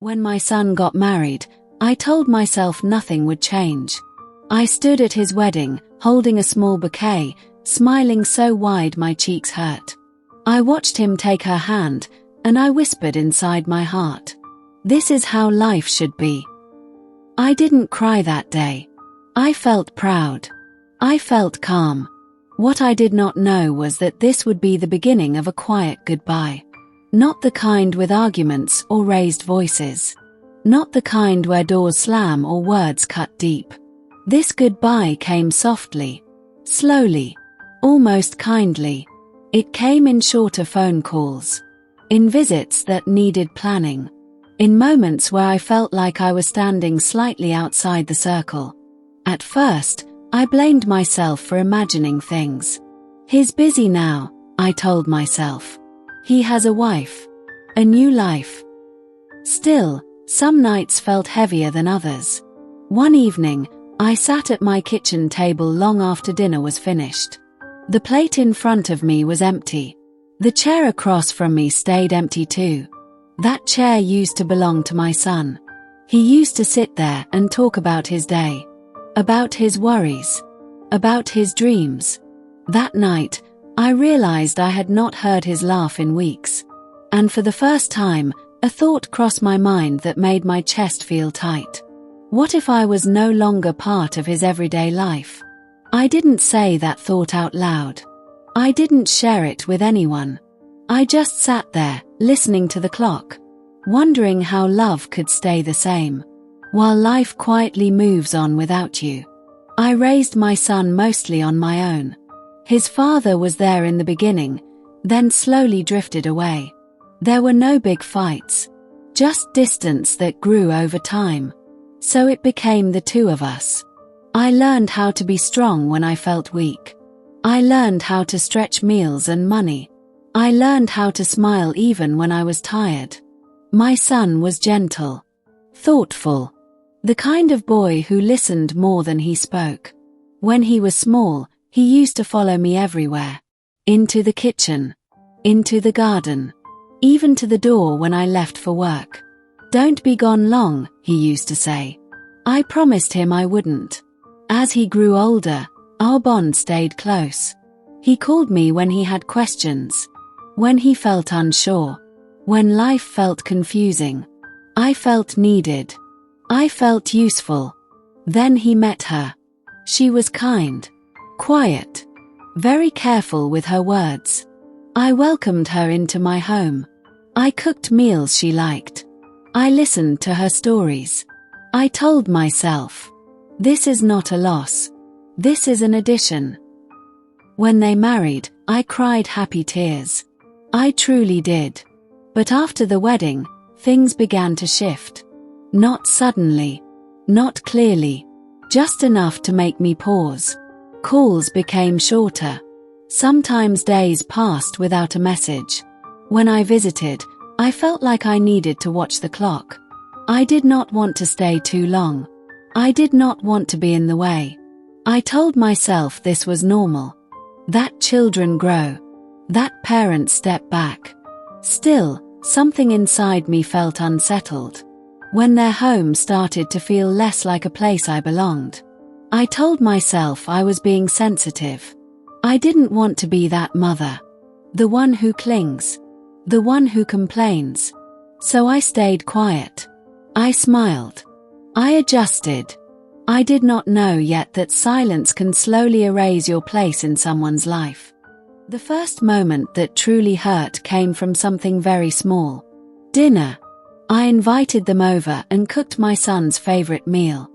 When my son got married, I told myself nothing would change. I stood at his wedding, holding a small bouquet, smiling so wide my cheeks hurt. I watched him take her hand, and I whispered inside my heart, "This is how life should be." I didn't cry that day. I felt proud. I felt calm. What I did not know was that this would be the beginning of a quiet goodbye. Not the kind with arguments or raised voices. Not the kind where doors slam or words cut deep. This goodbye came softly, slowly, almost kindly. It came in shorter phone calls, in visits that needed planning, in moments where I felt like I was standing slightly outside the circle. At first, I blamed myself for imagining things. He's busy now, I told myself. He has a wife, a new life. Still, some nights felt heavier than others. One evening, I sat at my kitchen table long after dinner was finished. The plate in front of me was empty. The chair across from me stayed empty too. That chair used to belong to my son. He used to sit there and talk about his day, about his worries, about his dreams. That night, I realized I had not heard his laugh in weeks. And for the first time, a thought crossed my mind that made my chest feel tight. What if I was no longer part of his everyday life? I didn't say that thought out loud. I didn't share it with anyone. I just sat there, listening to the clock, wondering how love could stay the same, while life quietly moves on without you. I raised my son mostly on my own. His father was there in the beginning, then slowly drifted away. There were no big fights, just distance that grew over time. So it became the two of us. I learned how to be strong when I felt weak. I learned how to stretch meals and money. I learned how to smile even when I was tired. My son was gentle, thoughtful, the kind of boy who listened more than he spoke. When he was small, he used to follow me everywhere. Into the kitchen, into the garden, even to the door when I left for work. "Don't be gone long," he used to say. I promised him I wouldn't. As he grew older, our bond stayed close. He called me when he had questions, when he felt unsure, when life felt confusing. I felt needed. I felt useful. Then he met her. She was kind, quiet, very careful with her words. I welcomed her into my home. I cooked meals she liked. I listened to her stories. I told myself, this is not a loss. This is an addition. When they married, I cried happy tears. I truly did. But after the wedding, things began to shift. Not suddenly, not clearly, just enough to make me pause. Calls became shorter. Sometimes days passed without a message. When I visited, I felt like I needed to watch the clock. I did not want to stay too long. I did not want to be in the way. I told myself this was normal. That children grow. That parents step back. Still, something inside me felt unsettled. When their home started to feel less like a place I belonged, I told myself I was being sensitive. I didn't want to be that mother. The one who clings. The one who complains. So I stayed quiet. I smiled. I adjusted. I did not know yet that silence can slowly erase your place in someone's life. The first moment that truly hurt came from something very small. Dinner. I invited them over and cooked my son's favorite meal.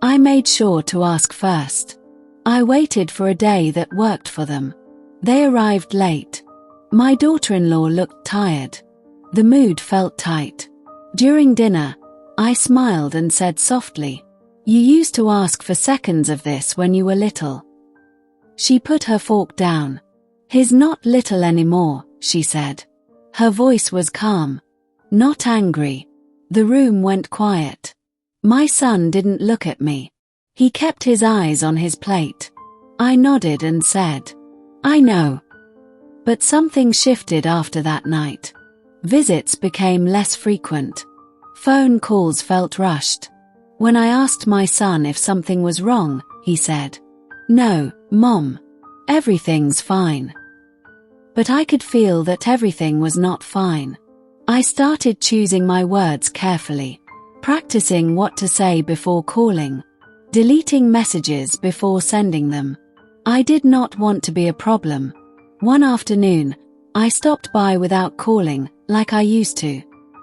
I made sure to ask first. I waited for a day that worked for them. They arrived late. My daughter-in-law looked tired. The mood felt tight. During dinner, I smiled and said softly, "You used to ask for seconds of this when you were little." She put her fork down. "He's not little anymore," she said. Her voice was calm, not angry. The room went quiet. My son didn't look at me. He kept his eyes on his plate. I nodded and said, "I know." But something shifted after that night. Visits became less frequent. Phone calls felt rushed. When I asked my son if something was wrong, he said, "No, Mom. Everything's fine." But I could feel that everything was not fine. I started choosing my words carefully, practicing what to say before calling, deleting messages before sending them. I did not want to be a problem. One afternoon, I stopped by without calling, like I used to.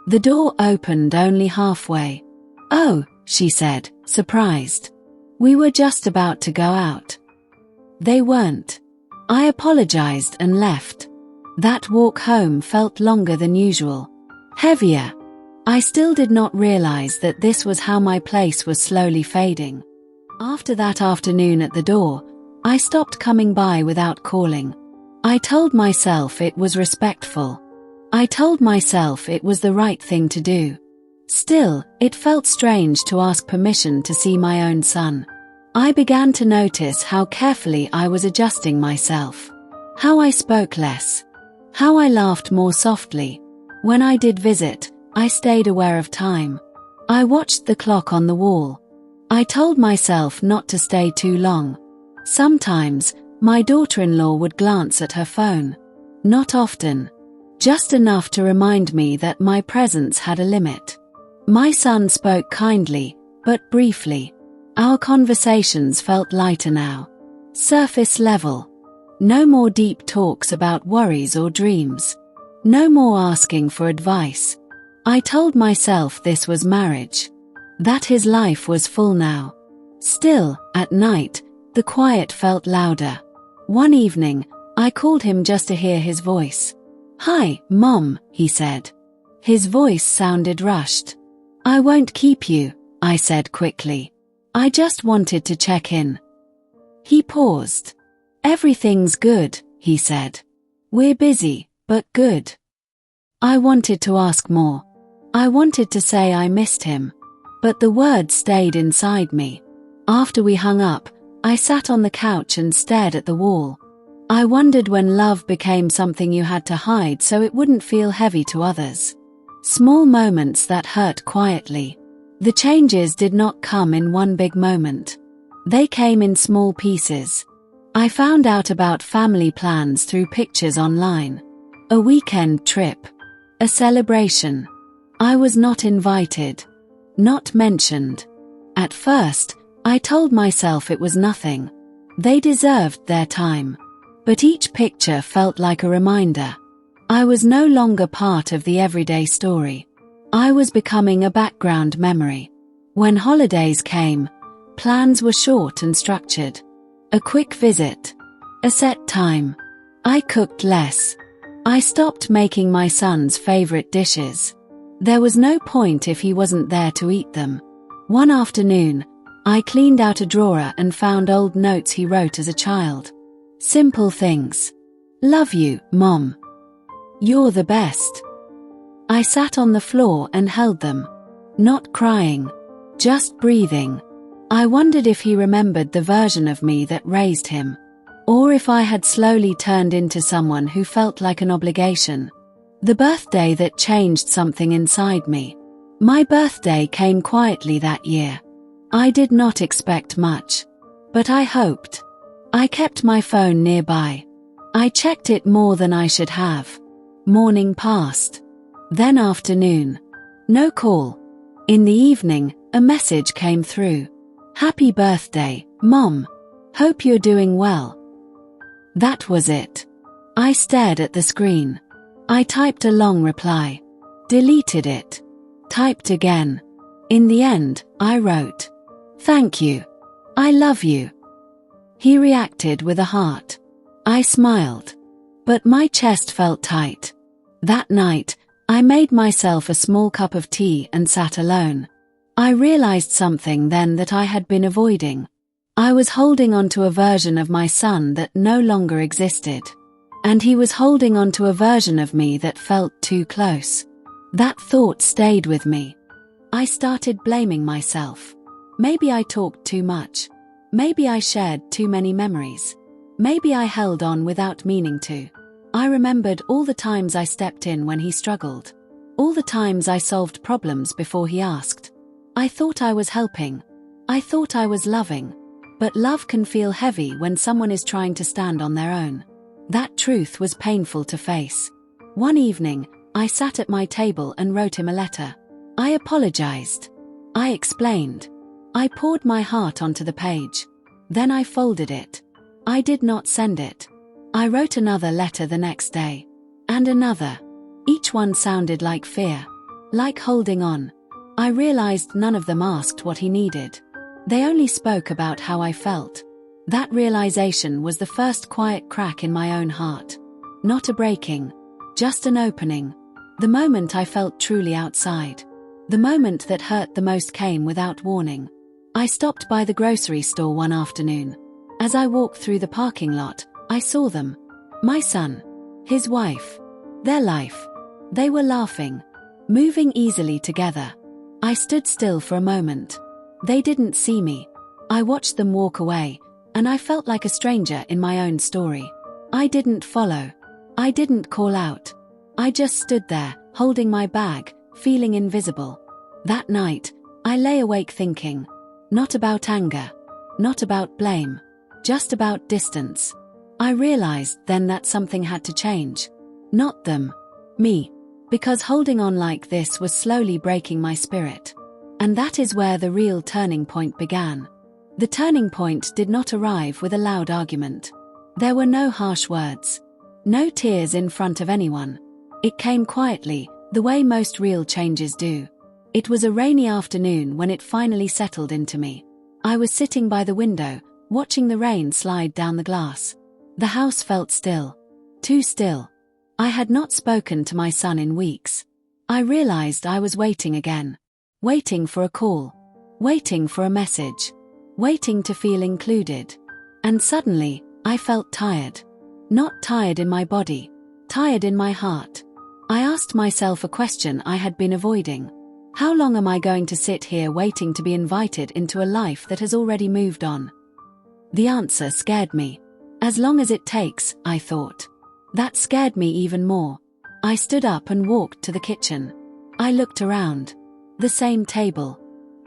The door opened only halfway. "Oh," she said, surprised. "We were just about to go out." They weren't. I apologized and left. That walk home felt longer than usual. Heavier. I still did not realize that this was how my place was slowly fading. After that afternoon at the door, I stopped coming by without calling. I told myself it was respectful. I told myself it was the right thing to do. Still, it felt strange to ask permission to see my own son. I began to notice how carefully I was adjusting myself. How I spoke less. How I laughed more softly. When I did visit, I stayed aware of time. I watched the clock on the wall. I told myself not to stay too long. Sometimes, my daughter-in-law would glance at her phone. Not often. Just enough to remind me that my presence had a limit. My son spoke kindly, but briefly. Our conversations felt lighter now. Surface level. No more deep talks about worries or dreams. No more asking for advice. I told myself this was marriage. That his life was full now. Still, at night, the quiet felt louder. One evening, I called him just to hear his voice. "Hi, Mom," he said. His voice sounded rushed. "I won't keep you," I said quickly. "I just wanted to check in." He paused. "Everything's good," he said. "We're busy, but good." I wanted to ask more. I wanted to say I missed him. But the words stayed inside me. After we hung up, I sat on the couch and stared at the wall. I wondered when love became something you had to hide so it wouldn't feel heavy to others. Small moments that hurt quietly. The changes did not come in one big moment. They came in small pieces. I found out about family plans through pictures online. A weekend trip. A celebration. I was not invited. Not mentioned. At first, I told myself it was nothing. They deserved their time. But each picture felt like a reminder. I was no longer part of the everyday story. I was becoming a background memory. When holidays came, plans were short and structured. A quick visit. A set time. I cooked less. I stopped making my son's favorite dishes. There was no point if he wasn't there to eat them. One afternoon, I cleaned out a drawer and found old notes he wrote as a child. Simple things. "Love you, Mom. You're the best." I sat on the floor and held them. Not crying. Just breathing. I wondered if he remembered the version of me that raised him. Or if I had slowly turned into someone who felt like an obligation. The birthday that changed something inside me. My birthday came quietly that year. I did not expect much. But I hoped. I kept my phone nearby. I checked it more than I should have. Morning passed. Then afternoon. No call. In the evening, a message came through. "Happy birthday, Mom. Hope you're doing well." That was it. I stared at the screen. I typed a long reply. Deleted it. Typed again. In the end, I wrote, "Thank you. I love you." He reacted with a heart. I smiled. But my chest felt tight. That night, I made myself a small cup of tea and sat alone. I realized something then that I had been avoiding. I was holding on to a version of my son that no longer existed. And he was holding on to a version of me that felt too close. That thought stayed with me. I started blaming myself. Maybe I talked too much. Maybe I shared too many memories. Maybe I held on without meaning to. I remembered all the times I stepped in when he struggled. All the times I solved problems before he asked. I thought I was helping. I thought I was loving. But love can feel heavy when someone is trying to stand on their own. That truth was painful to face. One evening, I sat at my table and wrote him a letter. I apologized. I explained. I poured my heart onto the page. Then I folded it. I did not send it. I wrote another letter the next day. And another. Each one sounded like fear. Like holding on. I realized none of them asked what he needed. They only spoke about how I felt. That realization was the first quiet crack in my own heart. Not a breaking. Just an opening. The moment I felt truly outside. The moment that hurt the most came without warning. I stopped by the grocery store one afternoon. As I walked through the parking lot, I saw them. My son. His wife. Their life. They were laughing. Moving easily together. I stood still for a moment. They didn't see me. I watched them walk away, and I felt like a stranger in my own story. I didn't follow. I didn't call out. I just stood there, holding my bag, feeling invisible. That night, I lay awake thinking. Not about anger. Not about blame. Just about distance. I realized then that something had to change. Not them. Me. Because holding on like this was slowly breaking my spirit. And that is where the real turning point began. The turning point did not arrive with a loud argument. There were no harsh words. No tears in front of anyone. It came quietly, the way most real changes do. It was a rainy afternoon when it finally settled into me. I was sitting by the window, watching the rain slide down the glass. The house felt still. Too still. I had not spoken to my son in weeks. I realized I was waiting again. Waiting for a call. Waiting for a message. Waiting to feel included. And suddenly, I felt tired. Not tired in my body. Tired in my heart. I asked myself a question I had been avoiding. How long am I going to sit here waiting to be invited into a life that has already moved on? The answer scared me. As long as it takes, I thought. That scared me even more. I stood up and walked to the kitchen. I looked around. The same table.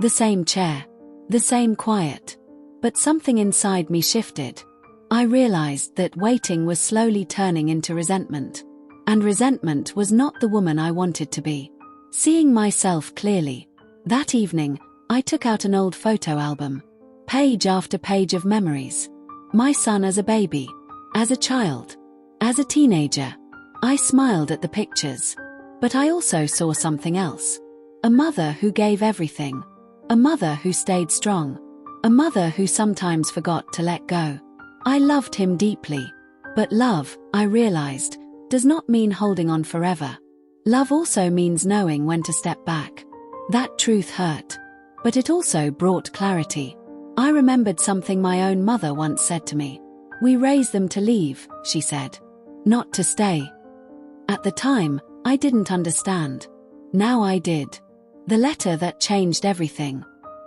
The same chair. The same quiet. But something inside me shifted. I realized that waiting was slowly turning into resentment. And resentment was not the woman I wanted to be. Seeing myself clearly. That evening, I took out an old photo album. Page after page of memories. My son as a baby. As a child. As a teenager. I smiled at the pictures. But I also saw something else. A mother who gave everything. A mother who stayed strong. A mother who sometimes forgot to let go. I loved him deeply. But love, I realized, does not mean holding on forever. Love also means knowing when to step back. That truth hurt. But it also brought clarity. I remembered something my own mother once said to me. We raise them to leave, she said. Not to stay. At the time, I didn't understand. Now I did. The letter that changed everything.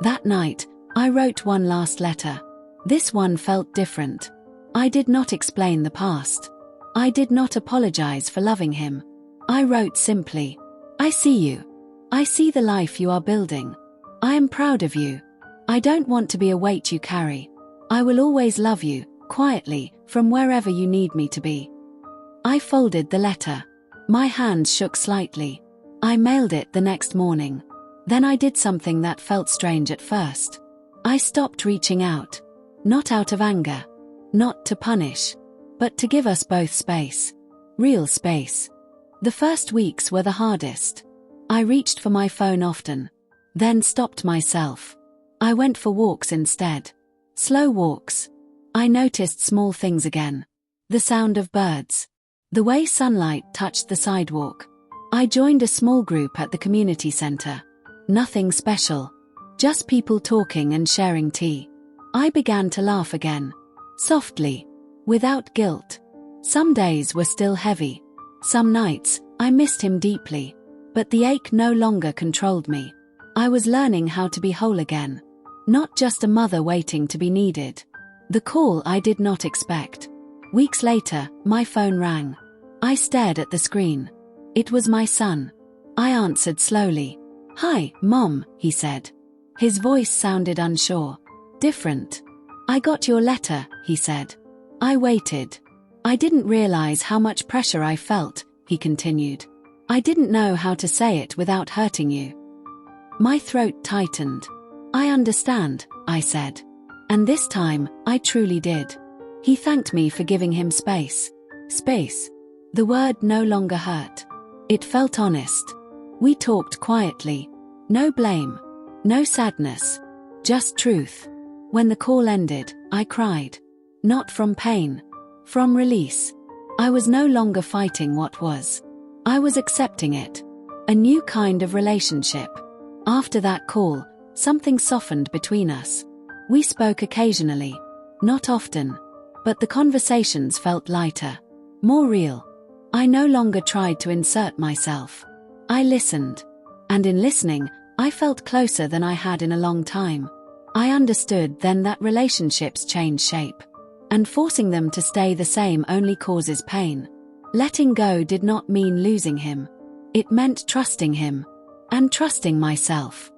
That night, I wrote one last letter. This one felt different. I did not explain the past. I did not apologize for loving him. I wrote simply, I see you. I see the life you are building. I am proud of you. I don't want to be a weight you carry. I will always love you, quietly, from wherever you need me to be. I folded the letter. My hands shook slightly. I mailed it the next morning. Then I did something that felt strange at first. I stopped reaching out. Not out of anger. Not to punish. But to give us both space. Real space. The first weeks were the hardest. I reached for my phone often. Then stopped myself. I went for walks instead. Slow walks. I noticed small things again. The sound of birds. The way sunlight touched the sidewalk. I joined a small group at the community center. Nothing special. Just people talking and sharing tea. I began to laugh again. Softly. Without guilt. Some days were still heavy. Some nights, I missed him deeply. But the ache no longer controlled me. I was learning how to be whole again. Not just a mother waiting to be needed. The call I did not expect. Weeks later, my phone rang. I stared at the screen. It was my son. I answered slowly. "Hi, Mom," he said. His voice sounded unsure. "Different." "I got your letter," he said. I waited. "I didn't realize how much pressure I felt," he continued. "I didn't know how to say it without hurting you." My throat tightened. "I understand," I said. And this time, I truly did. He thanked me for giving him space. Space. The word no longer hurt. It felt honest. We talked quietly. No blame. No sadness. Just truth. When the call ended, I cried. Not from pain. From release. I was no longer fighting what was. I was accepting it. A new kind of relationship. After that call, something softened between us. We spoke occasionally. Not often. But the conversations felt lighter. More real. I no longer tried to insert myself. I listened. And in listening, I felt closer than I had in a long time. I understood then that relationships change shape. And forcing them to stay the same only causes pain. Letting go did not mean losing him. It meant trusting him. And trusting myself.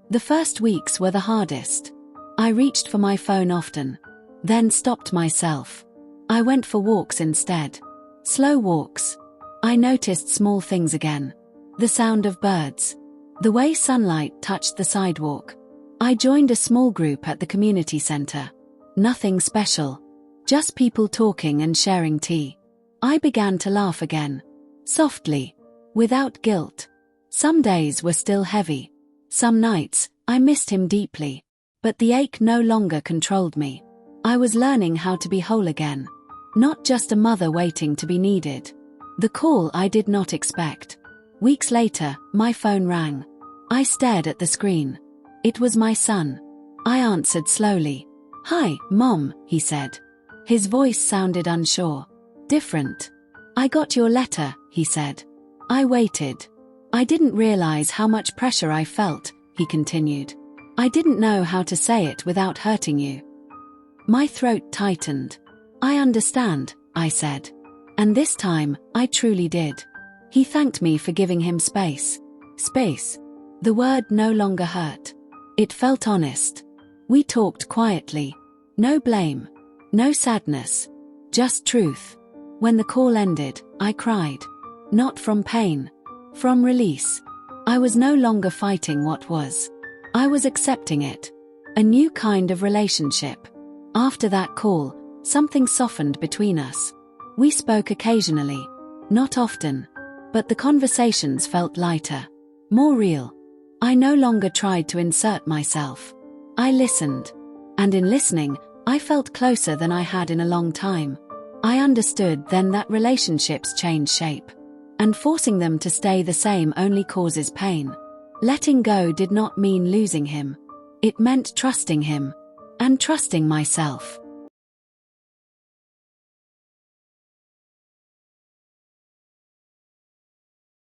The first weeks were the hardest. I reached for my phone often. Then stopped myself. I went for walks instead. Slow walks. I noticed small things again. The sound of birds. The way sunlight touched the sidewalk. I joined a small group at the community center. Nothing special. Just people talking and sharing tea. I began to laugh again. Softly. Without guilt. Some days were still heavy. Some nights, I missed him deeply. But the ache no longer controlled me. I was learning how to be whole again. Not just a mother waiting to be needed. The call I did not expect. Weeks later, my phone rang. I stared at the screen. It was my son. I answered slowly. "Hi, Mom," he said. His voice sounded unsure. "Different." "I got your letter," he said. I waited. "I didn't realize how much pressure I felt," he continued. "I didn't know how to say it without hurting you." My throat tightened. "I understand," I said. And this time, I truly did. He thanked me for giving him space. Space. The word no longer hurt. It felt honest. We talked quietly. No blame. No sadness. Just truth. When the call ended, I cried. Not from pain. From release. I was no longer fighting what was. I was accepting it. A new kind of relationship. After that call, something softened between us. We spoke occasionally. Not often. But the conversations felt lighter. More real. I no longer tried to insert myself. I listened. And in listening, I felt closer than I had in a long time. I understood then that relationships change shape. And forcing them to stay the same only causes pain. Letting go did not mean losing him. It meant trusting him. And trusting myself.